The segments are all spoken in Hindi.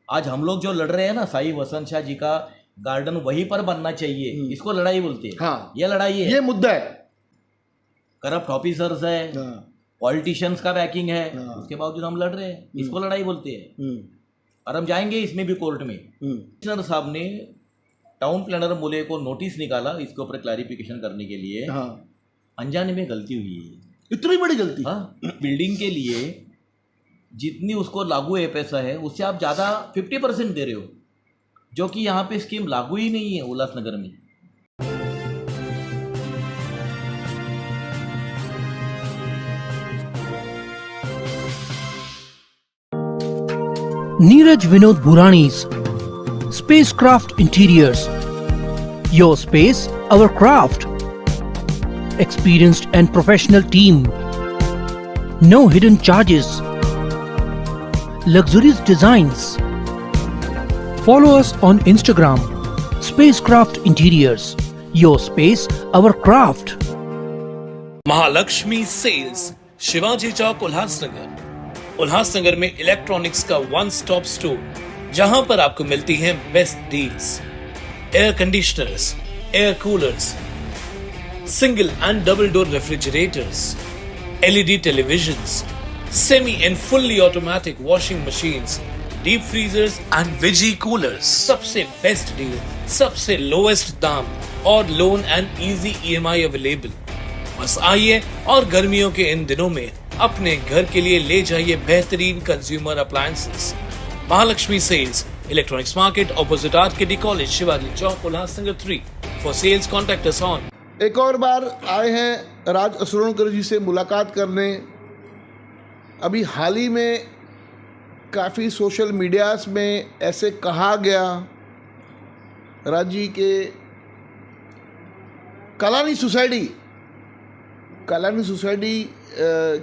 आज हम लोग जो लड़ रहे हैं ना, साई वसंत शाह जी का गार्डन वहीं पर बनना चाहिए, इसको लड़ाई बोलते हैं। हाँ, ये लड़ाई है, ये मुद्दा है। करप्ट ऑफिसर्स है, हाँ, पॉलिटिशियंस का बैकिंग है, हाँ। उसके बावजूद हम लड़ रहे हैं, इसको लड़ाई बोलते हैं। हम्म, और हम जाएंगे इसमें भी कोर्ट में। हम्म, कमिश्नर साहब ने टाउन प्लानर मूल्य को नोटिस निकाला इसके ऊपर क्लैरिफिकेशन करने के लिए। हाँ, अनजाने में गलती हुई है। इतनी बड़ी गलती। हाँ, बिल्डिंग के लिए जितनी उसको लागू है पैसा है, उससे आप ज़्यादा 50% दे रहे हो, जो कि यहाँ पे स्कीम लागू ही नहीं है उल्लासनगर में। Neeraj Vinod Burani's Spacecraft Interiors. Your space, our craft. Experienced and professional team. No hidden charges. Luxurious designs. Follow us on Instagram. Spacecraft Interiors. Your space, our craft. Mahalakshmi sales, Shivaji Chowk, Ulhasnagar. Ulhasnagar में इलेक्ट्रॉनिक्स का वन स्टॉप स्टोर, जहां पर आपको मिलती हैं best deals. Air conditioners, air coolers, single and double door refrigerators, LED televisions, semi and fully automatic washing machines, deep freezers and veggie coolers. सबसे बेस्ट डील, सबसे लोएस्ट दाम और loan and easy EMI available. बस आइए और गर्मियों के इन दिनों में अपने घर के लिए ले जाइए बेहतरीन consumer appliances. Mahalakshmi sales, electronics market, opposite RKD college, Shivaji Chowk, Ulhasnagar 3। For sales contact us on. एक और बार आए हैं राज असरोणकर जी से मुलाकात करने। अभी हाल ही में काफ़ी सोशल मीडियाज में ऐसे कहा गया राज जी के कलानी सोसाइटी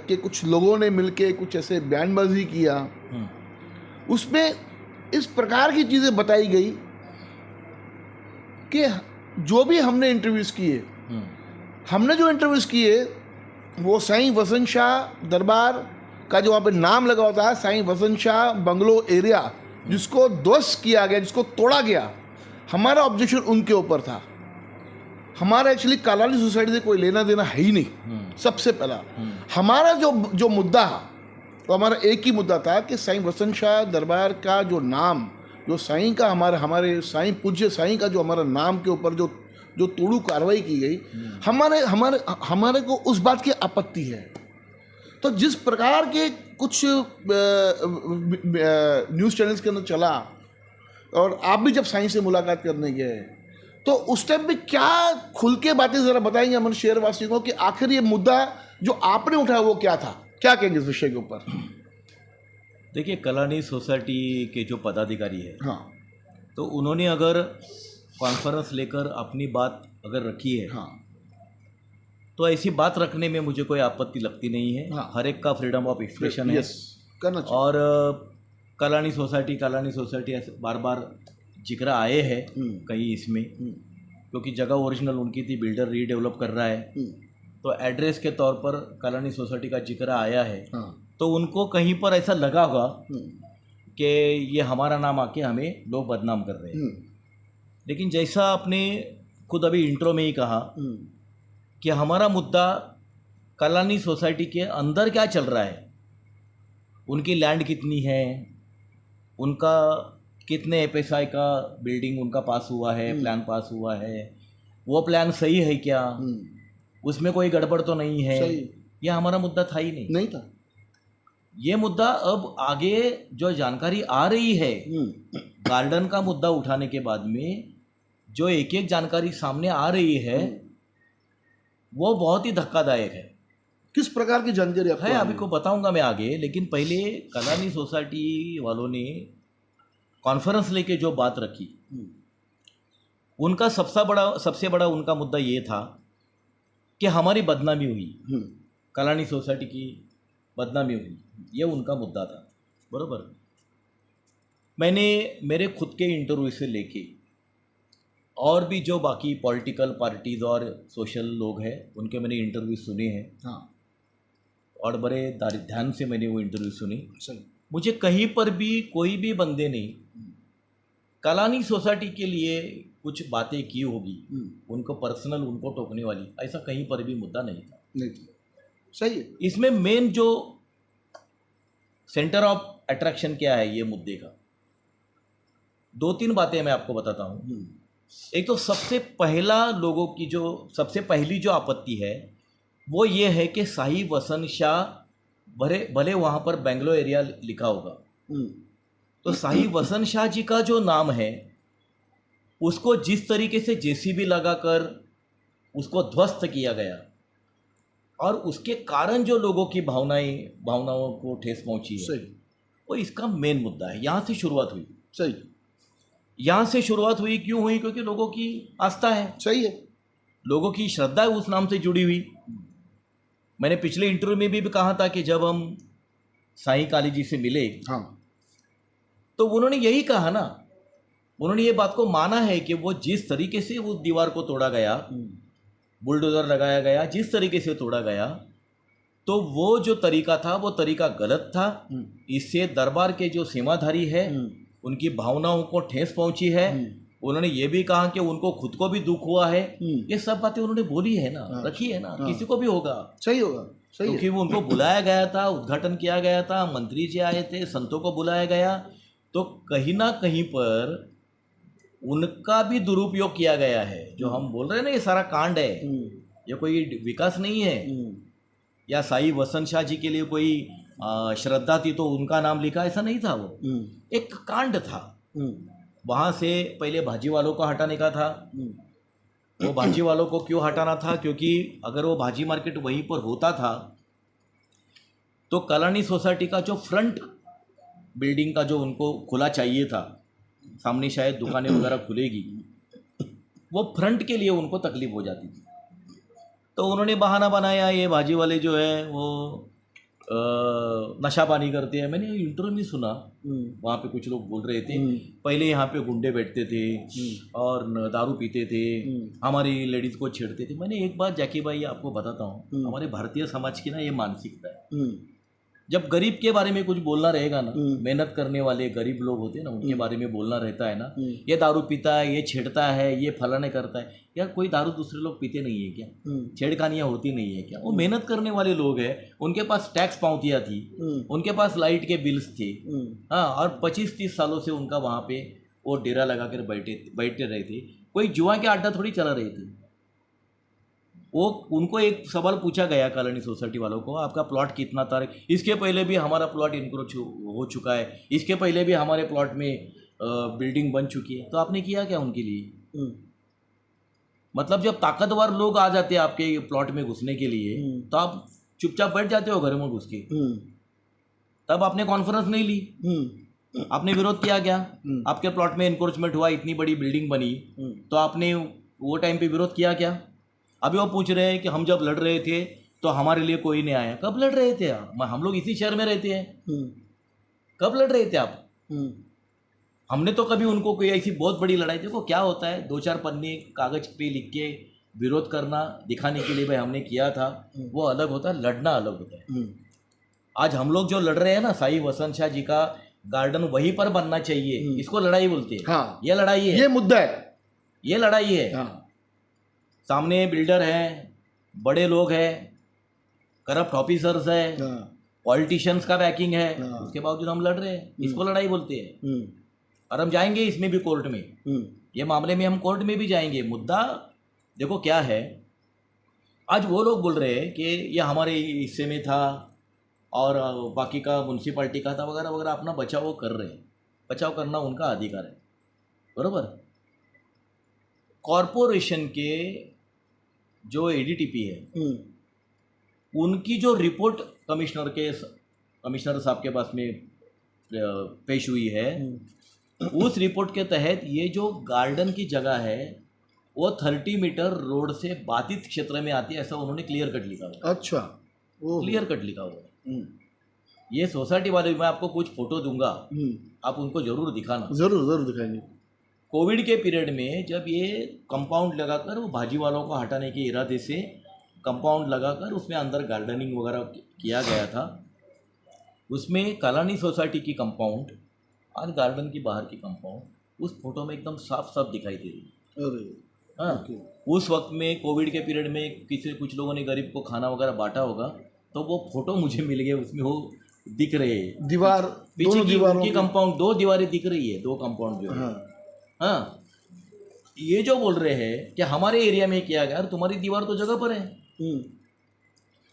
के कुछ लोगों ने मिलके कुछ ऐसे बयानबाजी किया। उसमें इस प्रकार की चीज़ें बताई गई कि जो भी हमने इंटरव्यूज़ किए वो साईं वसंत शाह दरबार का जो वहाँ पे नाम लगा होता है, साईं वसंत शाह बंगलो एरिया, जिसको ध्वस्त किया गया, जिसको तोड़ा गया, हमारा ऑब्जेक्शन उनके ऊपर था। हमारा एक्चुअली कलानी सोसाइटी से कोई लेना देना है ही नहीं। सबसे पहला हमारा जो मुद्दा, तो हमारा एक ही मुद्दा था कि साईं वसंत शाह दरबार का जो नाम, जो साईं का हमारे साईं पूज्य साईं का जो हमारा नाम के ऊपर जो तोड़ू कार्रवाई की गई, हमारे को उस बात की आपत्ति है। तो जिस प्रकार के कुछ न्यूज़ चैनल्स के अंदर चला, और आप भी जब साईं से मुलाकात करने गए, तो उस टाइम पे क्या खुल के बातें ज़रा बताएंगे हमारे शहरवासियों को कि आखिर ये मुद्दा जो आपने उठाया वो क्या था, क्या कहेंगे इस विषय के ऊपर? देखिए, कलानी सोसाइटी के जो पदाधिकारी है, हाँ, तो उन्होंने अगर कॉन्फ्रेंस लेकर अपनी बात अगर रखी है, हाँ, तो ऐसी बात रखने में मुझे कोई आपत्ति लगती नहीं है। हाँ, हर एक का फ्रीडम ऑफ एक्सप्रेशन है, यस, करना चाहिए। और कलानी सोसाइटी ऐसे बार बार जिक्र आए हैं कहीं इसमें, क्योंकि जगह ओरिजिनल उनकी थी, बिल्डर रीडेवलप कर रहा है, तो एड्रेस के तौर पर कलानी सोसाइटी का जिक्र आया है। हाँ, तो उनको कहीं पर ऐसा लगा होगा कि ये हमारा नाम आके हमें लोग बदनाम कर रहे हैं। लेकिन जैसा आपने खुद अभी इंट्रो में ही कहा कि हमारा मुद्दा कलानी सोसाइटी के अंदर क्या चल रहा है, उनकी लैंड कितनी है, उनका कितने एफएसआई का बिल्डिंग उनका पास हुआ है, प्लान पास हुआ है, वो प्लान सही है क्या, उसमें कोई गड़बड़ तो नहीं है, ये हमारा मुद्दा था ही नहीं था। ये मुद्दा अब आगे जो जानकारी आ रही है, गार्डन का मुद्दा उठाने के बाद में जो एक एक जानकारी सामने आ रही है, वो बहुत ही धक्कादायक है। किस प्रकार की जानकारी आपको है आ अभी रही को बताऊंगा मैं आगे, लेकिन पहले कलानी सोसाइटी वालों ने कॉन्फ्रेंस लेके जो बात रखी, उनका सबसे बड़ा उनका मुद्दा ये था कि हमारी बदनामी हुई, कलानी सोसाइटी की बदनामी हुई, ये उनका मुद्दा था। बरोबर, मैंने मेरे खुद के इंटरव्यू से लेके और भी जो बाकी पॉलिटिकल पार्टीज़ और सोशल लोग हैं उनके मैंने इंटरव्यू सुने हैं। हाँ, और बड़े ध्यान से मैंने वो इंटरव्यू सुनी। सही। मुझे कहीं पर भी कोई भी बंदे ने कलानी सोसाइटी के लिए कुछ बातें की होगी, उनको पर्सनल उनको टोकने वाली, ऐसा कहीं पर भी मुद्दा नहीं था। नहीं थी। सही है। इसमें मेन जो सेंटर ऑफ अट्रैक्शन क्या है ये मुद्दे का, 2-3 बातें मैं आपको बताता हूँ। एक तो सबसे पहली जो आपत्ति है वो ये है कि शाही वसन शाह भले वहाँ पर बेंगलोर एरिया लिखा होगा, तो शाही वसन शाह जी का जो नाम है उसको जिस तरीके से जेसीबी लगाकर उसको ध्वस्त किया गया और उसके कारण जो लोगों की भावनाओं को ठेस पहुंची है, सही। वो इसका मेन मुद्दा है। यहाँ से शुरुआत हुई। सही। यहाँ से शुरुआत हुई क्यों हुई? क्योंकि लोगों की आस्था है, सही है। लोगों की श्रद्धा है उस नाम से जुड़ी हुई। मैंने पिछले इंटरव्यू में भी कहा था कि जब हम साईं काली जी से मिले हाँ। तो उन्होंने यही कहा ना, उन्होंने ये बात को माना है कि वो जिस तरीके से उस दीवार को तोड़ा गया, बुलडोजर लगाया गया, जिस तरीके से तोड़ा गया, तो वो जो तरीका था वो तरीका गलत था। इससे दरबार के जो सीमाधारी है उनकी भावनाओं को ठेस पहुंची है। उन्होंने ये भी कहा कि उनको खुद को भी दुख हुआ है। ये सब बातें उन्होंने बोली है ना, रखी है ना, किसी को भी होगा। सही होगा। सही क्योंकि वो उनको बुलाया गया था, उद्घाटन किया गया था, मंत्री जी आए थे, संतों को बुलाया गया, तो कहीं ना कहीं पर उनका भी दुरुपयोग किया गया है। जो हम बोल रहे हैं ना ये सारा कांड है, ये कोई विकास नहीं है या साई वसन शाह जी के लिए कोई श्रद्धा थी तो उनका नाम लिखा, ऐसा नहीं था। वो एक कांड था। वहाँ से पहले भाजी वालों को हटाने का था। वो भाजी वालों को क्यों हटाना था? क्योंकि अगर वो भाजी मार्केट वहीं पर होता था तो कलानी सोसाइटी का जो फ्रंट बिल्डिंग का जो उनको खुला चाहिए था, सामने शायद दुकानें वगैरह खुलेगी, वो फ्रंट के लिए उनको तकलीफ हो जाती थी। तो उन्होंने बहाना बनाया ये भाजी वाले जो है वो नशा पानी करते हैं। मैंने इंटरव्यू में सुना, वहाँ पे कुछ लोग बोल रहे थे पहले यहाँ पे गुंडे बैठते थे और दारू पीते थे, हमारी लेडीज़ को छेड़ते थे। मैंने एक बात जाकी भाई आपको बताता हूँ, हमारे भारतीय समाज की ना ये मानसिकता है। जब गरीब के बारे में कुछ बोलना रहेगा ना, मेहनत करने वाले गरीब लोग होते हैं ना, उनके बारे में बोलना रहता है ना, ये दारू पीता है, ये छेड़ता है, ये फलाने करता है। यार कोई दारू दूसरे लोग पीते नहीं है क्या? छेड़खानियाँ होती नहीं है क्या? वो मेहनत करने वाले लोग हैं, उनके पास टैक्स पावतियाँ थी, उनके पास लाइट के बिल्स थे, हाँ, और 25-30 सालों से उनका वहाँ पे वो डेरा लगा कर बैठते रहे थे। कोई जुआ के अड्डा थोड़ी चला रहे थे वो। उनको एक सवाल पूछा गया कॉलोनी सोसाइटी वालों को, आपका प्लॉट कितना तारीख? इसके पहले भी हमारा प्लॉट इनक्रोच हो चुका है, इसके पहले भी हमारे प्लॉट में बिल्डिंग बन चुकी है, तो आपने किया क्या उनके लिए? मतलब जब ताकतवर लोग आ जाते हैं आपके प्लॉट में घुसने के लिए तो आप चुपचाप बैठ जाते हो घर में घुस के। तब आपने कॉन्फ्रेंस नहीं ली, आपने विरोध किया क्या? आपके प्लॉट में इनक्रोचमेंट हुआ, इतनी बड़ी बिल्डिंग बनी, तो आपने वो टाइम पे विरोध किया क्या? अभी वो पूछ रहे हैं कि हम जब लड़ रहे थे तो हमारे लिए कोई नहीं आया। कब लड़ रहे थे आप? हम लोग इसी शहर में रहते हैं, कब लड़ रहे थे आप? हमने तो कभी उनको कोई ऐसी बहुत बड़ी लड़ाई, देखो क्या होता है, 2-4 पन्ने कागज पे लिख के विरोध करना, दिखाने के लिए भाई हमने किया था, वो अलग होता है, लड़ना अलग होता है। आज हम लोग जो लड़ रहे हैं ना, साई वसन शाह जी का गार्डन वहीं पर बनना चाहिए, इसको लड़ाई बोलते हैं। हाँ, ये लड़ाई है, ये मुद्दा है, ये लड़ाई है। हाँ। सामने बिल्डर हैं, बड़े लोग हैं, करप्ट ऑफिसर्स है, पॉलिटिशियंस का बैकिंग है, उसके बावजूद हम लड़ रहे हैं, इसको लड़ाई बोलते हैं। और हम जाएंगे इसमें भी कोर्ट में, ये मामले में हम कोर्ट में भी जाएंगे। मुद्दा देखो क्या है, आज वो लोग बोल रहे हैं कि ये हमारे हिस्से में था और बाकी का म्यूनसिपाल्टी का था वगैरह वगैरह, अपना बचाव कर रहे हैं। बचाव करना उनका अधिकार है, बराबर। कॉरपोरेशन के जो एडीटीपी है उनकी जो रिपोर्ट कमिश्नर साहब के पास में पेश हुई है, उस रिपोर्ट के तहत ये जो गार्डन की जगह है वो 30 मीटर रोड से बाधित क्षेत्र में आती है, ऐसा उन्होंने क्लियर कट लिखा हुआ। अच्छा, क्लियर कट लिखा हुआ। ये सोसाइटी वाले, मैं आपको कुछ फोटो दूंगा, आप उनको जरूर दिखाना। जरूर जरूर दिखाएंगे। कोविड के पीरियड में जब ये कंपाउंड लगाकर वो भाजी वालों को हटाने के इरादे से कंपाउंड लगाकर उसमें अंदर गार्डनिंग वगैरह किया गया था, उसमें कालानी सोसाइटी की कंपाउंड और गार्डन की बाहर की कंपाउंड उस फोटो में एकदम साफ साफ दिखाई दे रही है। अरे हाँ, ओके। उस वक्त में कोविड के पीरियड में कुछ लोगों ने गरीब को खाना वगैरह बांटा होगा, तो वो फोटो मुझे मिल गए, उसमें वो दिख रहे हैं दीवार, पीछे दोनों की दीवारों उनकी के- कंपाउंड, 2 दीवारें दिख रही है, 2 कंपाउंड जो है। हाँ हाँ, ये जो बोल रहे हैं कि हमारे एरिया में किया गया, और तुम्हारी दीवार तो जगह पर है, हम्म,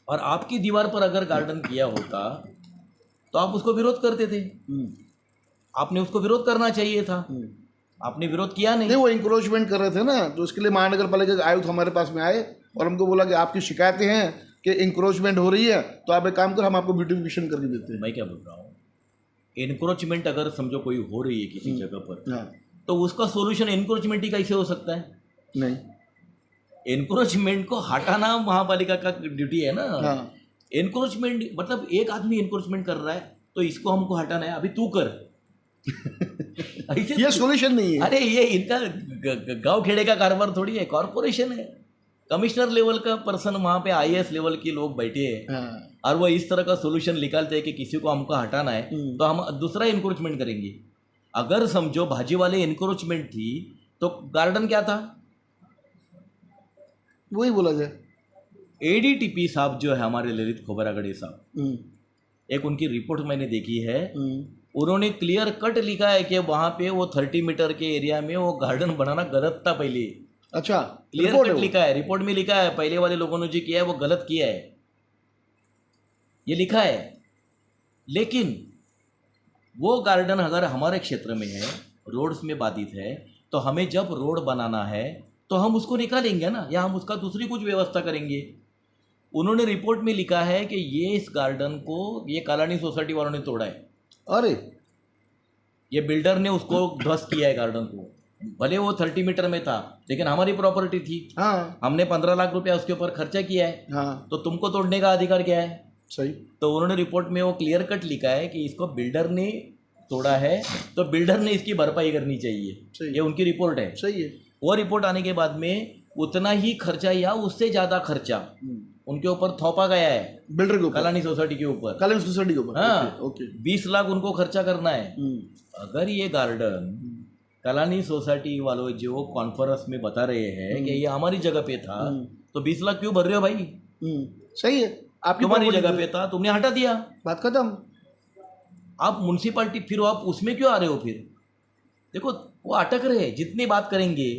और आपकी दीवार पर अगर गार्डन किया होता तो आप उसको विरोध करते थे। हम्म, आपने उसको विरोध करना चाहिए था, हम्म। आपने विरोध किया नहीं, नहीं। वो इंक्रोचमेंट कर रहे थे ना, तो उसके लिए महानगर पालिका के आयुक्त हमारे पास में आए और हमको बोला कि आपकी शिकायतें हैं कि इंक्रोचमेंट हो रही है, तो आप एक काम करो, हम आपको ब्यूटिफिकेशन करके देते हैं। मैं क्या बोल रहा हूँ, एनक्रोचमेंट अगर समझो कोई हो रही है किसी जगह पर, हाँ, तो उसका सोल्यूशन एनक्रोचमेंट ही कैसे हो सकता है? नहीं, एनक्रोचमेंट को हटाना महापालिका का ड्यूटी है ना। हाँ, एनक्रोचमेंट मतलब एक आदमी एनक्रोचमेंट कर रहा है तो इसको हमको हटाना है, अभी तू कर। ऐसे ये सोल्यूशन नहीं है। अरे ये इनका गांव खेड़े का कारोबार थोड़ी है, कॉर्पोरेशन है। कमिश्नर लेवल का पर्सन वहाँ पे आईएएस लेवल के लोग बैठे हैं हाँ, और वो इस तरह का सोल्यूशन निकालते हैं कि किसी को हमको हटाना है तो हम दूसरा एनक्रोचमेंट करेंगे। अगर समझो भाजी वाले एनक्रोचमेंट थी तो गार्डन क्या था? वही बोला जाए। एडीटीपी साहब जो है हमारे ललित खोबरागड़े साहब, हम्म, एक उनकी रिपोर्ट मैंने देखी है, हम्म, उन्होंने क्लियर कट लिखा है कि वहाँ पे वो 30 मीटर के एरिया में वो गार्डन बनाना गलत था पहले। अच्छा, क्लियर रिपोर्ट है कट वो। लिखा है, रिपोर्ट में लिखा है, पहले वाले लोगों ने जो किया है वो गलत किया है, ये लिखा है। लेकिन वो गार्डन अगर हमारे क्षेत्र में है, रोड्स में बाधित है, तो हमें जब रोड बनाना है तो हम उसको निकालेंगे ना, या हम उसका दूसरी कुछ व्यवस्था करेंगे। उन्होंने रिपोर्ट में लिखा है कि ये इस गार्डन को ये कालानी सोसाइटी वालों ने तोड़ा है, अरे ये बिल्डर ने उसको ध्वस्त किया है गार्डन को। भले वो 30 मीटर में था लेकिन हमारी प्रॉपर्टी थी, हाँ, हमने 15 लाख रुपया उसके ऊपर खर्चा किया है, हाँ, तो तुमको तोड़ने का अधिकार क्या है? सही। तो उन्होंने रिपोर्ट में वो क्लियर कट लिखा है कि इसको बिल्डर ने तोड़ा है तो बिल्डर ने इसकी भरपाई करनी चाहिए। सही। ये उनकी रिपोर्ट है। सही है। वो रिपोर्ट आने के बाद में उतना ही खर्चा या उससे ज़्यादा खर्चा उनके ऊपर थोपा गया है, बिल्डर के ऊपर, कलानी सोसाइटी के ऊपर। कॉलेज सोसाइटी के ऊपर। हाँ, ओके, 20 लाख उनको खर्चा करना है। हम्म, अगर ये गार्डन कलानी सोसाइटी वालों जो कॉन्फ्रेंस में बता रहे हैं कि ये हमारी जगह पे था, तो 20 लाख क्यों भर रहे हो भाई? सही है। आपकी तुम्हारी property जगह पे था, तुमने हटा दिया, बात खत्म। आप म्यूनसिपालिटी फिर आप उसमें क्यों आ रहे हो? फिर देखो वो अटक रहे हैं, जितनी बात करेंगे,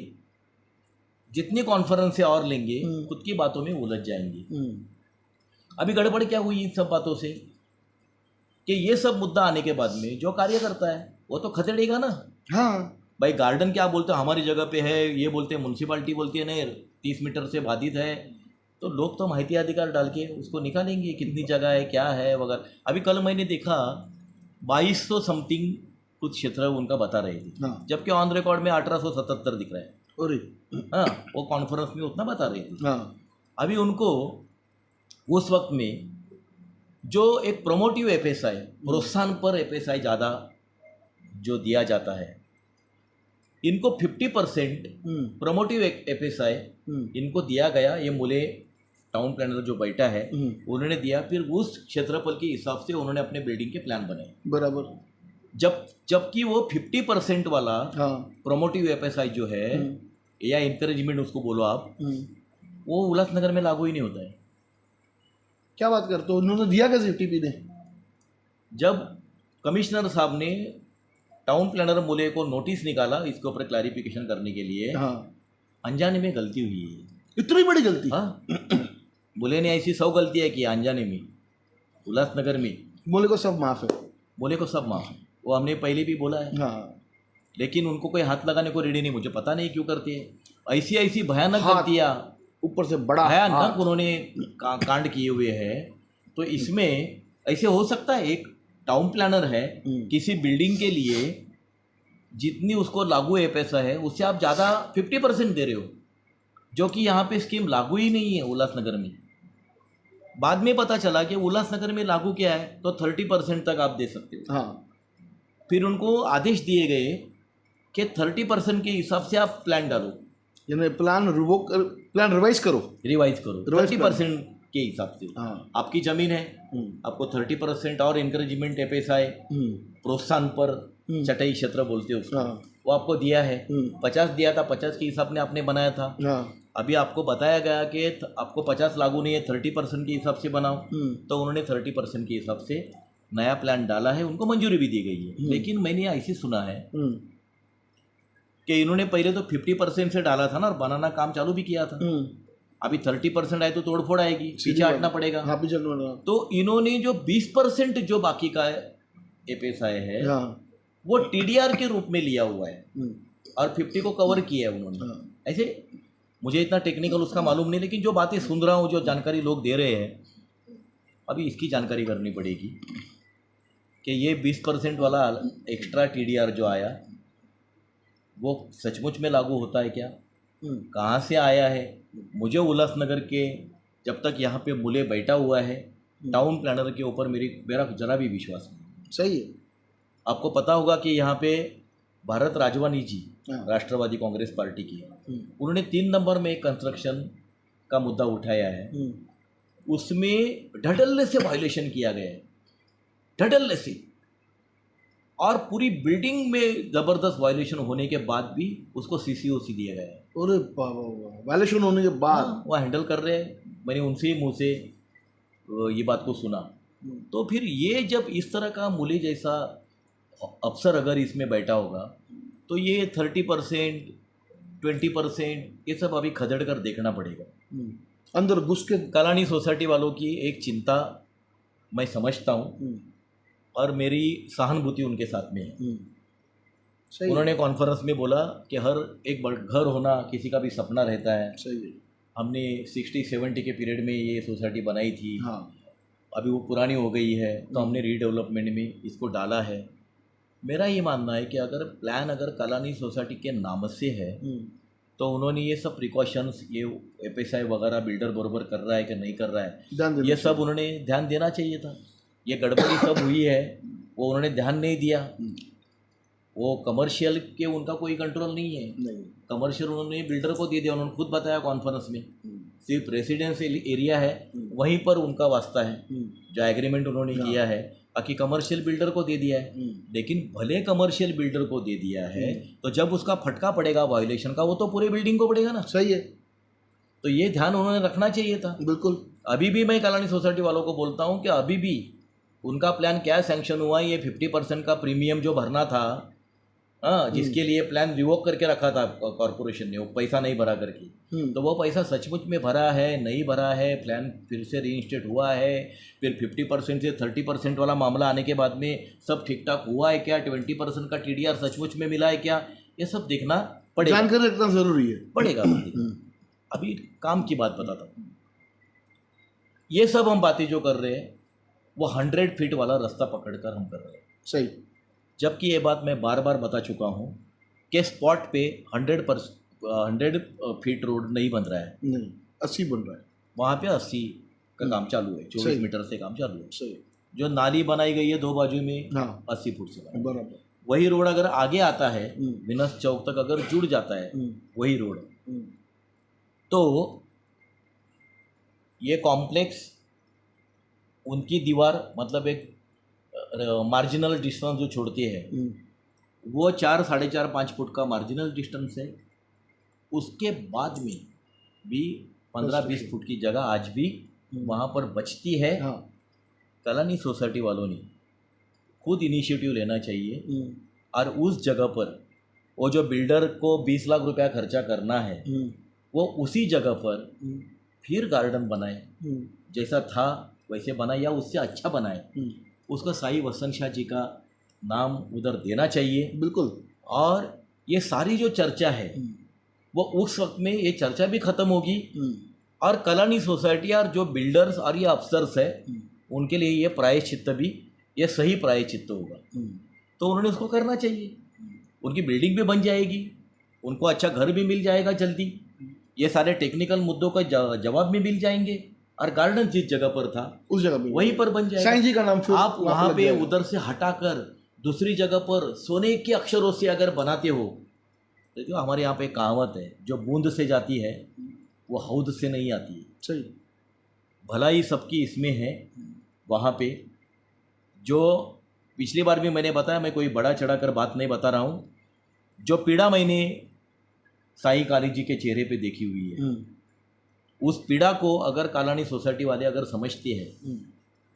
जितनी कॉन्फ्रेंस से और लेंगे, खुद की बातों में उलझ जाएंगे। अभी गड़बड़ क्या हुई इन सब बातों से कि ये सब मुद्दा आने के बाद में जो कार्य करता है वो तो खदेड़ेगा ना। हाँ, भाई गार्डन क्या बोलते हो हमारी जगह पे है, ये बोलते हैं म्यूनसिपालिटी बोलती है नहीं 30 मीटर से बाधित है, तो लोग तो माहिती अधिकार डाल के उसको निकालेंगे कितनी जगह है क्या है वगैरह। अभी कल मैंने देखा 2200 समथिंग कुछ क्षेत्र उनका बता रहे थे, हाँ, जबकि ऑन रिकॉर्ड में 1877 दिख रहा है। अरे हाँ, वो कॉन्फ्रेंस में उतना बता रहे थे। हाँ, अभी उनको उस वक्त में जो एक प्रोमोटिव एफएसआई, प्रोत्साहन पर एफएसआई ज़्यादा जो दिया जाता है, इनको 50% प्रोमोटिव एफएसआई इनको दिया गया। ये मूले टाउन प्लानर जो बैठा है उन्होंने दिया, फिर उस क्षेत्रफल के हिसाब से उन्होंने अपने बिल्डिंग के प्लान बनाए। बराबर। जबकि वो 50% वाला हाँ, प्रोमोटिव एफएसआई जो है या इंकरेजमेंट उसको बोलो आप, वो उल्लासनगर में लागू ही नहीं होता है। क्या बात करते हो? उन्होंने दिया कैसे टीपी ने? जब कमिश्नर साहब ने टाउन प्लानर मूले को नोटिस निकाला इसके ऊपर क्लैरिफिकेशन करने के लिए, हाँ, अनजाने में गलती हुई है। इतनी बड़ी गलती? हाँ, मूले ने ऐसी 100 गलतियाँ की अनजाने में उल्लासनगर में। बोले को सब माफ है। मूले को सब माफ, वो हमने पहले भी बोला है, हाँ, लेकिन उनको कोई हाथ लगाने को रेडी नहीं। मुझे पता नहीं क्यों करते हैं ऐसी ऐसी भयानक हाथ, गलतियाँ, ऊपर से बड़ा भयानक उन्होंने कांड किए हुए हैं। तो इसमें ऐसे हो सकता है एक टाउन प्लानर है, किसी बिल्डिंग के लिए जितनी उसको लागू है पैसा है उससे आप ज़्यादा 50% दे रहे हो, जो कि यहाँ पे स्कीम लागू ही नहीं है उल्लासनगर में। बाद में पता चला कि उल्लासनगर में लागू क्या है, तो 30% तक आप दे सकते हो। हाँ, फिर उनको आदेश दिए गए कि 30% के हिसाब से आप प्लान डालो, यानी प्लान रिवाइज करो। रिवाइज करो। Revise 30% के हिसाब से हाँ। आपकी ज़मीन है, आपको 30% और इंकरेजमेंट FSI प्रोत्साहन पर चटाई क्षेत्र बोलते हैं उसको, हाँ। वो आपको दिया है। 50 दिया था, 50 के हिसाब ने आपने बनाया था। हाँ। अभी आपको बताया गया कि आपको 50 लागू नहीं है, 30% के हिसाब से बनाओ, तो उन्होंने 30% के हिसाब से नया प्लान डाला है, उनको मंजूरी भी दी गई है। लेकिन मैंने ऐसे सुना है कि इन्होंने पहले तो 50% से डाला था ना, और बनाना काम चालू भी किया था। अभी 30% आए तो तोड़फोड़ आएगी, पीछे हटना पड़ेगा। हाँ, पीछे हटना पड़ेगा। तो इन्होंने जो 20% जो बाकी का FSI है हाँ। वो TDR के रूप में लिया हुआ है और 50 को कवर किया है उन्होंने। हाँ। ऐसे मुझे इतना टेक्निकल उसका मालूम नहीं, लेकिन जो बातें सुन रहा हूँ, जो जानकारी लोग दे रहे हैं, अभी इसकी जानकारी करनी पड़ेगी कि ये 20% वाला एक्स्ट्रा TDR जो आया वो सचमुच में लागू होता है क्या, कहाँ से आया है। मुझे उल्लासनगर के जब तक यहाँ पे मुले बैठा हुआ है टाउन प्लानर के ऊपर मेरा जरा भी विश्वास नहीं। सही है। आपको पता होगा कि यहाँ पे भारत राजवानी जी, हाँ। राष्ट्रवादी कांग्रेस पार्टी की, उन्होंने 3 नंबर में कंस्ट्रक्शन का मुद्दा उठाया है। उसमें ढडल्ले से वायलेशन किया गया है, ढडल्ले से, और पूरी बिल्डिंग में ज़बरदस्त वायलेशन होने के बाद भी उसको CCOC दिया गया है। अरे बाबा, वायलेशन होने के बाद वो हैंडल कर रहे हैं। मैंने उनसे ही मुँह से ये बात को सुना। तो फिर ये जब इस तरह का मूल्य जैसा अफसर अगर इसमें बैठा होगा तो ये 30%, 20% ये सब अभी खदड़ कर देखना पड़ेगा। अंदर घुस के कलानी सोसाइटी वालों की एक चिंता मैं समझता हूँ और मेरी सहानुभूति उनके साथ में है। सही उन्होंने कॉन्फ्रेंस में बोला कि हर एक घर होना किसी का भी सपना रहता है। सही है। हमने 60-70 के पीरियड में ये सोसाइटी बनाई थी। हाँ। अभी वो पुरानी हो गई है तो हमने रीडेवलपमेंट में इसको डाला है। मेरा ये मानना है कि अगर कलानी सोसाइटी के नाम से है तो उन्होंने ये सब प्रिकॉशंस, ये FSI वगैरह बिल्डर बरोबर कर रहा है कि नहीं कर रहा है, ये सब उन्होंने ध्यान देना चाहिए था। ये गड़बड़ी सब हुई है, वो उन्होंने ध्यान नहीं दिया। वो कमर्शियल के उनका कोई कंट्रोल नहीं है। कमर्शियल उन्होंने बिल्डर को दे दिया। उन्होंने खुद बताया कॉन्फ्रेंस में, सिर्फ रेसिडेंशियल एरिया है वहीं पर उनका वास्ता है, जो एग्रीमेंट उन्होंने किया है, बाकी कमर्शियल बिल्डर को दे दिया है। लेकिन भले कमर्शियल बिल्डर को दे दिया है तो जब उसका फटका पड़ेगा वायलेशन का, वो तो पूरे बिल्डिंग को पड़ेगा ना। सही है। तो ये ध्यान उन्होंने रखना चाहिए था। बिल्कुल। अभी भी मैं कलानी सोसाइटी वालों को बोलता हूँ कि अभी भी उनका प्लान क्या सैंक्शन हुआ, ये 50% का प्रीमियम जो भरना था, जिसके लिए प्लान रिवोक करके रखा था कॉरपोरेशन ने, वो पैसा नहीं भरा करके, तो वो पैसा सचमुच में भरा है नहीं भरा है, प्लान फिर से रीइंस्टेट हुआ है, फिर 50% से 30% वाला मामला आने के बाद में सब ठीक ठाक हुआ है क्या, 20% का TDR सचमुच में मिला है क्या, ये सब देखना पड़ेगा, जानकारी रखना जरूरी है। पड़ेगा। अभी काम की बात बताता हूँ। ये सब हम बातें जो कर रहे हैं वो 100 फीट वाला रास्ता पकड़कर हम कर रहे हैं। सही। जबकि ये बात मैं बार बार बता चुका हूँ कि स्पॉट पे 100 फीट रोड नहीं बन रहा है, नहीं 80 बन रहा है। वहाँ पे 80 का काम चालू है, 24 मीटर से काम चालू है। सही। जो नाली बनाई गई है 2 बाजू में, हाँ। 80 फुट से बनाई। बराबर। वही रोड अगर आगे आता है विनस चौक तक अगर जुड़ जाता है वही रोड, तो ये कॉम्प्लेक्स उनकी दीवार मतलब एक मार्जिनल डिस्टेंस जो छोड़ती है वो 4, 4.5, 5 फुट का मार्जिनल डिस्टेंस है। उसके बाद में भी 15-20 फुट की जगह आज भी वहाँ पर बचती है। हाँ। कलानी सोसाइटी वालों ने खुद इनिशिएटिव लेना चाहिए और उस जगह पर वो जो बिल्डर को 20 लाख रुपया खर्चा करना है वो उसी जगह पर फिर गार्डन बनाए, जैसा था वैसे बनाए या उससे अच्छा बनाए। उसका साई वसंत शाह जी का नाम उधर देना चाहिए। बिल्कुल। और ये सारी जो चर्चा है वो उस वक्त में ये चर्चा भी ख़त्म होगी और कलानी सोसाइटी और जो बिल्डर्स और ये अफसर्स है उनके लिए ये प्रायश्चित्त भी ये सही प्रायश्चित्त होगा। तो उन्होंने उसको करना चाहिए। उनकी बिल्डिंग भी बन जाएगी, उनको अच्छा घर भी मिल जाएगा जल्दी, ये सारे टेक्निकल मुद्दों का जवाब भी मिल जाएंगे और गार्डन जिस जगह पर था उस जगह पे वहीं पर बन जाएगा। साईं जी का नाम फिर आप वहाँ पे उधर से हटाकर दूसरी जगह पर सोने के अक्षरों से अगर बनाते हो, देखिए हमारे यहाँ पे कहावत है, जो बूंद से जाती है वो हौद से नहीं आती है। सही। भलाई सबकी इसमें है। वहाँ पे जो पिछली बार भी मैंने बताया, मैं कोई बड़ा चढ़ा कर बात नहीं बता रहा हूँ, जो पीड़ा मैंने साईं काली जी के चेहरे पे देखी हुई है, उस पीड़ा को अगर कालानी सोसाइटी वाले अगर समझते हैं,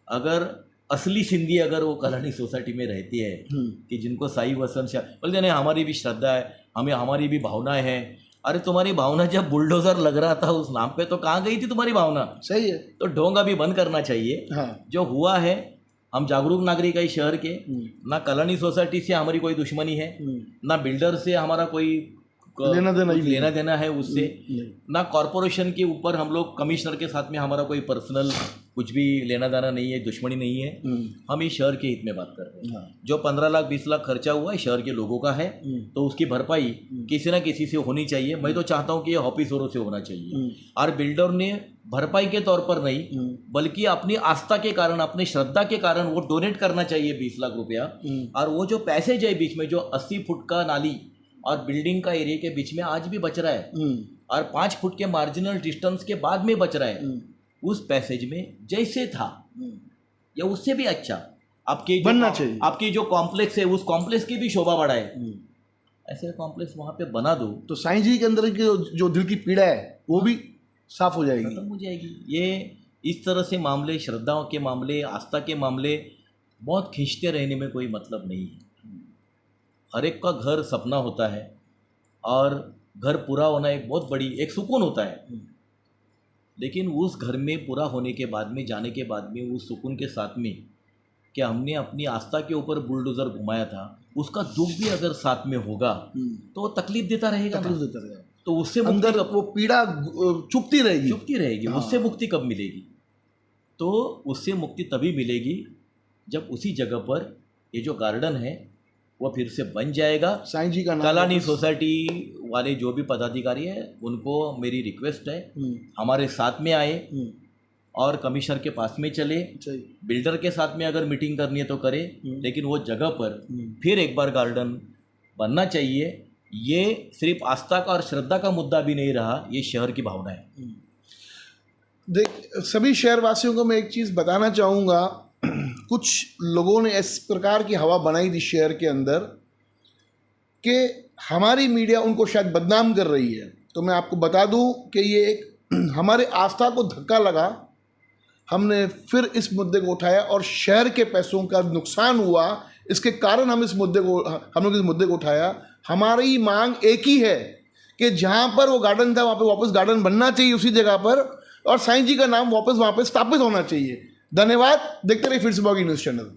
अगर असली सिंधी अगर वो कालानी सोसाइटी में रहती है कि जिनको साई वसंत शाह बोलते नहीं, हमारी भी श्रद्धा है, हमें हमारी भी भावनाएं हैं। अरे तुम्हारी भावना जब बुलडोजर लग रहा था उस नाम पे तो कहाँ गई थी तुम्हारी भावना? सही है। तो ढोंग अभी बंद करना चाहिए। हाँ। जो हुआ है, हम जागरूक नागरिक है शहर के, ना कालानी सोसाइटी से हमारी कोई दुश्मनी है, ना बिल्डर से हमारा कोई लेना देना है उससे, ना कॉरपोरेशन के ऊपर हम लोग कमिश्नर के साथ में हमारा कोई पर्सनल कुछ भी लेना देना नहीं है, दुश्मनी नहीं है। हम इस शहर के हित में बात कर रहे हैं। जो 15 लाख 20 लाख खर्चा हुआ है शहर के लोगों का है, तो उसकी भरपाई किसी ना किसी से होनी चाहिए। मैं तो चाहता हूँ कि ये ऑफिसरों से होना चाहिए, और बिल्डर ने भरपाई के तौर पर नहीं बल्कि अपनी आस्था के कारण, अपनी श्रद्धा के कारण वो डोनेट करना चाहिए 20 लाख रुपया। और वो जो पैसेज है बीच में, जो 80 फुट का नाली और बिल्डिंग का एरिया के बीच में आज भी बच रहा है, और 5 फुट के मार्जिनल डिस्टेंस के बाद में बच रहा है, उस पैसेज में जैसे था या उससे भी अच्छा आपके बनना चाहिए। आपकी जो कॉम्प्लेक्स है उस कॉम्प्लेक्स की भी शोभा बढ़ाए, ऐसे कॉम्प्लेक्स वहाँ पे बना दो तो साईं जी के अंदर की जो दिल की पीड़ा है वो भी साफ हो जाएगी, खत्म हो जाएगी। ये इस तरह से मामले, श्रद्धाओं के मामले, आस्था के मामले बहुत खींचते रहने में कोई मतलब नहीं है। हर एक का घर सपना होता है, और घर पूरा होना एक बहुत बड़ी एक सुकून होता है, लेकिन उस घर में पूरा होने के बाद में, जाने के बाद में, उस सुकून के साथ में कि हमने अपनी आस्था के ऊपर बुलडोज़र घुमाया था, उसका दुख भी अगर साथ में होगा तो वो तकलीफ देता रहेगा, तो उससे अंदर वो पीड़ा चुपती रहेगी। उससे मुक्ति कब मिलेगी? तो उससे मुक्ति तभी मिलेगी जब उसी जगह पर ये जो गार्डन है वो फिर से बन जाएगा। साईं जी का नाम कालानी सोसाइटी वाले जो भी पदाधिकारी है उनको मेरी रिक्वेस्ट है, हमारे साथ में आए और कमिश्नर के पास में चले। बिल्डर के साथ में अगर मीटिंग करनी है तो करे, लेकिन वो जगह पर फिर एक बार गार्डन बनना चाहिए। ये सिर्फ आस्था का और श्रद्धा का मुद्दा भी नहीं रहा, ये शहर की भावना है। देख, सभी शहरवासियों को मैं एक चीज़ बताना चाहूँगा, कुछ लोगों ने इस प्रकार की हवा बनाई थी शहर के अंदर कि हमारी मीडिया उनको शायद बदनाम कर रही है। तो मैं आपको बता दूं कि ये एक हमारे आस्था को धक्का लगा, हमने फिर इस मुद्दे को उठाया और शहर के पैसों का नुकसान हुआ, इसके कारण हम लोग इस मुद्दे को उठाया। हमारी मांग एक ही है कि जहाँ पर वो गार्डन था वहाँ पे वापस गार्डन बनना चाहिए उसी जगह पर, और साईं जी का नाम वापस वहाँ पे स्थापित होना चाहिए। धन्यवाद। देखते रहिए फिर से बॉगी न्यूज़ चैनल।